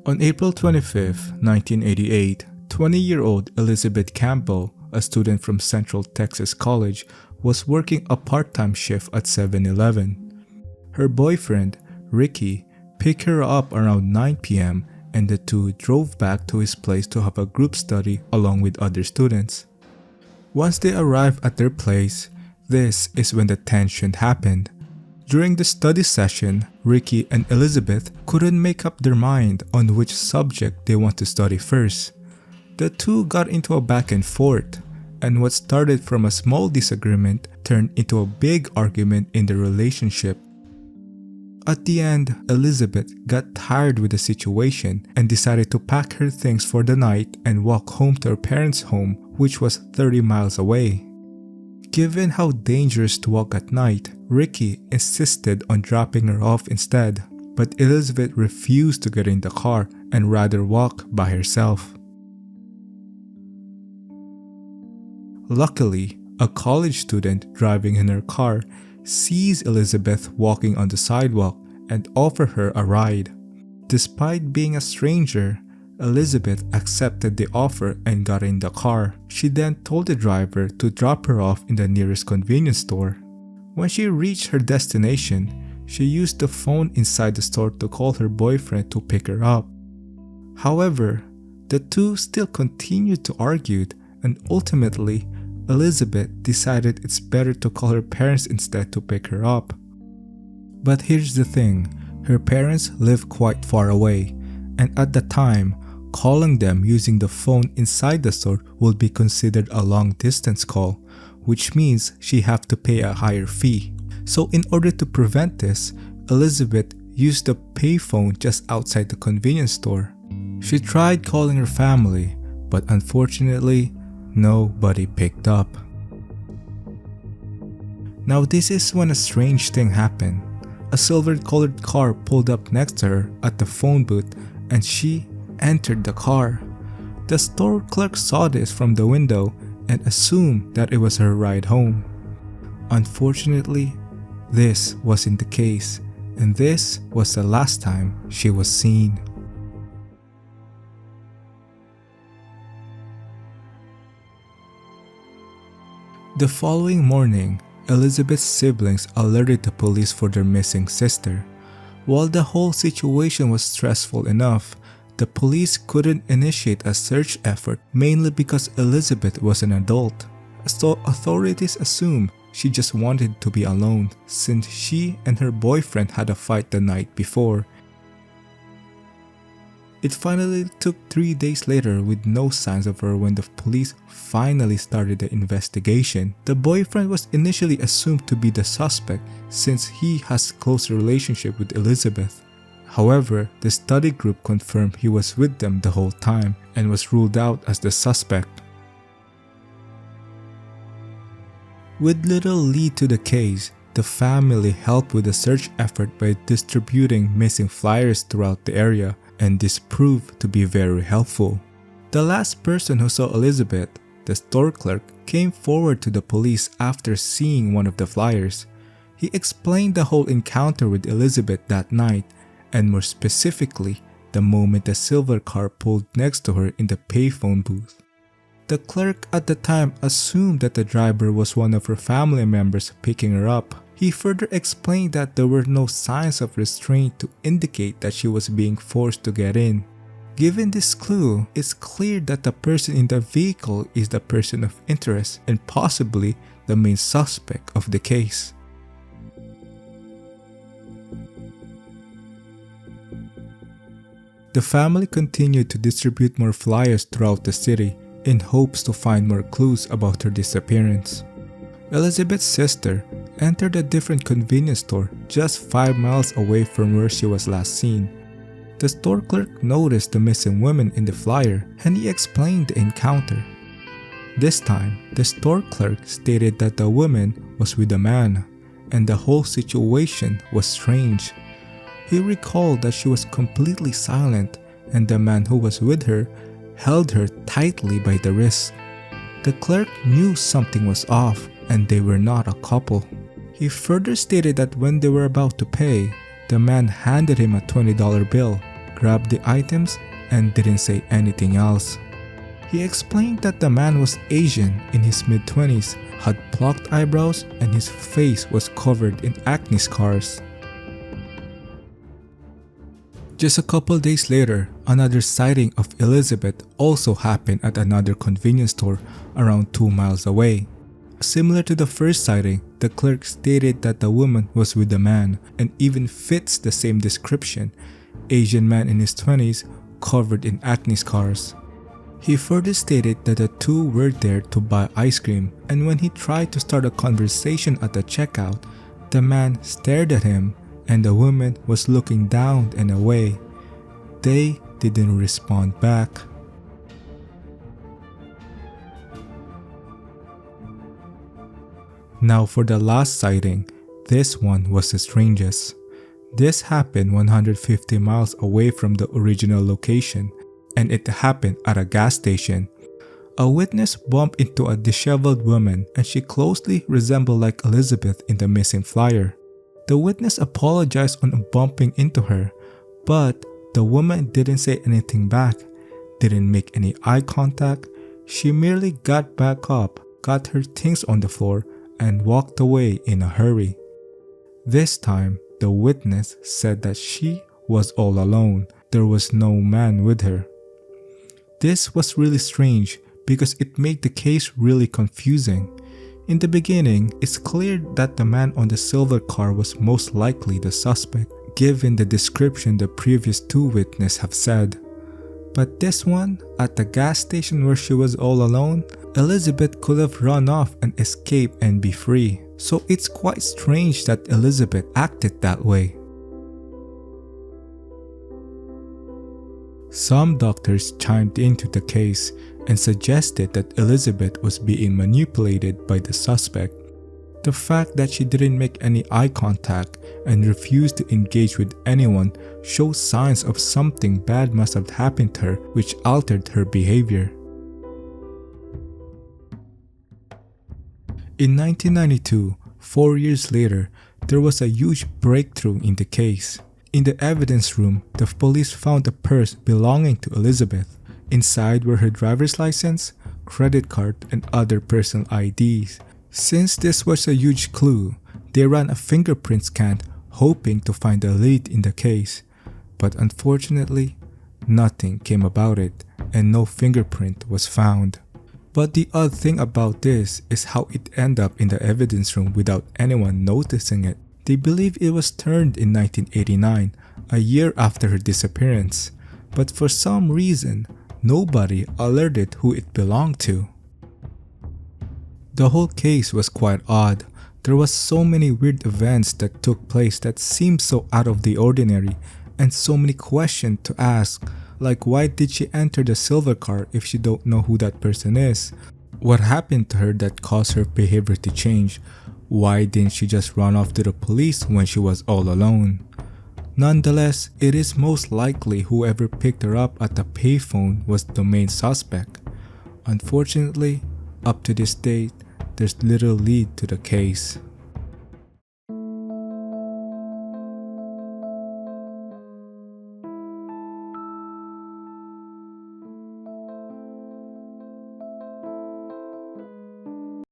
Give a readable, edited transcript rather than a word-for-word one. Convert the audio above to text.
On April 25, 1988, 20-year-old Elizabeth Campbell, a student from Central Texas College, was working a part-time shift at 7-Eleven. Her boyfriend, Ricky, picked her up around 9 p.m. and the two drove back to his place to have a group study along with other students. Once they arrived at their place, this is when the tension happened. During the study session, Ricky and Elizabeth couldn't make up their mind on which subject they want to study first. The two got into a back and forth, and what started from a small disagreement turned into a big argument in the relationship. At the end, Elizabeth got tired with the situation and decided to pack her things for the night and walk home to her parents' home, which was 30 miles away. Given how dangerous to walk at night, Ricky insisted on dropping her off instead, but Elizabeth refused to get in the car and rather walk by herself. Luckily, a college student driving in her car sees Elizabeth walking on the sidewalk and offers her a ride. Despite being a stranger, Elizabeth accepted the offer and got in the car. She then told the driver to drop her off in the nearest convenience store. When she reached her destination, she used the phone inside the store to call her boyfriend to pick her up. However, the two still continued to argue, and ultimately, Elizabeth decided it's better to call her parents instead to pick her up. But here's the thing, her parents live quite far away, and at the time, calling them using the phone inside the store would be considered a long-distance call, which means she have to pay a higher fee. So in order to prevent this, Elizabeth used the payphone just outside the convenience store. She tried calling her family, but unfortunately, nobody picked up. Now this is when a strange thing happened. A silver-colored car pulled up next to her at the phone booth and she entered the car. The store clerk saw this from the window and assumed that it was her ride home. Unfortunately, this wasn't the case, and this was the last time she was seen. The following morning, Elizabeth's siblings alerted the police for their missing sister. While the whole situation was stressful enough, the police couldn't initiate a search effort mainly because Elizabeth was an adult. So authorities assumed she just wanted to be alone since she and her boyfriend had a fight the night before. It finally took 3 days later with no signs of her when the police finally started the investigation. The boyfriend was initially assumed to be the suspect since he has a close relationship with Elizabeth. However, the study group confirmed he was with them the whole time and was ruled out as the suspect. With little lead to the case, the family helped with the search effort by distributing missing flyers throughout the area, and this proved to be very helpful. The last person who saw Elizabeth, the store clerk, came forward to the police after seeing one of the flyers. He explained the whole encounter with Elizabeth that night, and more specifically, the moment the silver car pulled next to her in the payphone booth. The clerk at the time assumed that the driver was one of her family members picking her up. He further explained that there were no signs of restraint to indicate that she was being forced to get in. Given this clue, it's clear that the person in the vehicle is the person of interest and possibly the main suspect of the case. The family continued to distribute more flyers throughout the city in hopes to find more clues about her disappearance. Elizabeth's sister entered a different convenience store just 5 miles away from where she was last seen. The store clerk noticed the missing woman in the flyer and he explained the encounter. This time, the store clerk stated that the woman was with a man and the whole situation was strange. He recalled that she was completely silent and the man who was with her held her tightly by the wrist. The clerk knew something was off and they were not a couple. He further stated that when they were about to pay, the man handed him a $20 bill grabbed the items, and didn't say anything else. He explained that the man was Asian in his mid-20s, had plucked eyebrows, and his face was covered in acne scars. Just a couple days later, another sighting of Elizabeth also happened at another convenience store around 2 miles away. Similar to the first sighting, the clerk stated that the woman was with the man and even fits the same description: Asian man in his 20s, covered in acne scars. He further stated that the two were there to buy ice cream, and when he tried to start a conversation at the checkout, the man stared at him and the woman was looking down and away. They didn't respond back. Now for the last sighting, this one was the strangest. This happened 150 miles away from the original location, and it happened at a gas station. A witness bumped into a disheveled woman and she closely resembled like Elizabeth in the missing flyer. The witness apologized on bumping into her, but the woman didn't say anything back, didn't make any eye contact. She merely got back up, got her things on the floor, and walked away in a hurry. This time, the witness said that she was all alone. There was no man with her. This was really strange because it made the case really confusing. In the beginning, it's clear that the man on the silver car was most likely the suspect, given the description the previous two witnesses have said. But this one, at the gas station where she was all alone, Elizabeth could have run off and escaped and be free. So it's quite strange that Elizabeth acted that way. Some doctors chimed into the case and suggested that Elizabeth was being manipulated by the suspect. The fact that she didn't make any eye contact and refused to engage with anyone shows signs of something bad must have happened to her, which altered her behavior. In 1992, 4 years later, there was a huge breakthrough in the case. In the evidence room, the police found a purse belonging to Elizabeth. Inside were her driver's license, credit card, and other personal IDs. Since this was a huge clue, they ran a fingerprint scan hoping to find a lead in the case. But unfortunately, nothing came about it and no fingerprint was found. But the odd thing about this is how it ended up in the evidence room without anyone noticing it. They believe it was turned in 1989, a year after her disappearance. But for some reason, nobody alerted who it belonged to. The whole case was quite odd. There was so many weird events that took place that seemed so out of the ordinary, and so many questions to ask, like why did she enter the silver car if she don't know who that person is? What happened to her that caused her behavior to change? Why didn't she just run off to the police when she was all alone? Nonetheless, it is most likely whoever picked her up at the payphone was the main suspect. Unfortunately, up to this date, there's little lead to the case.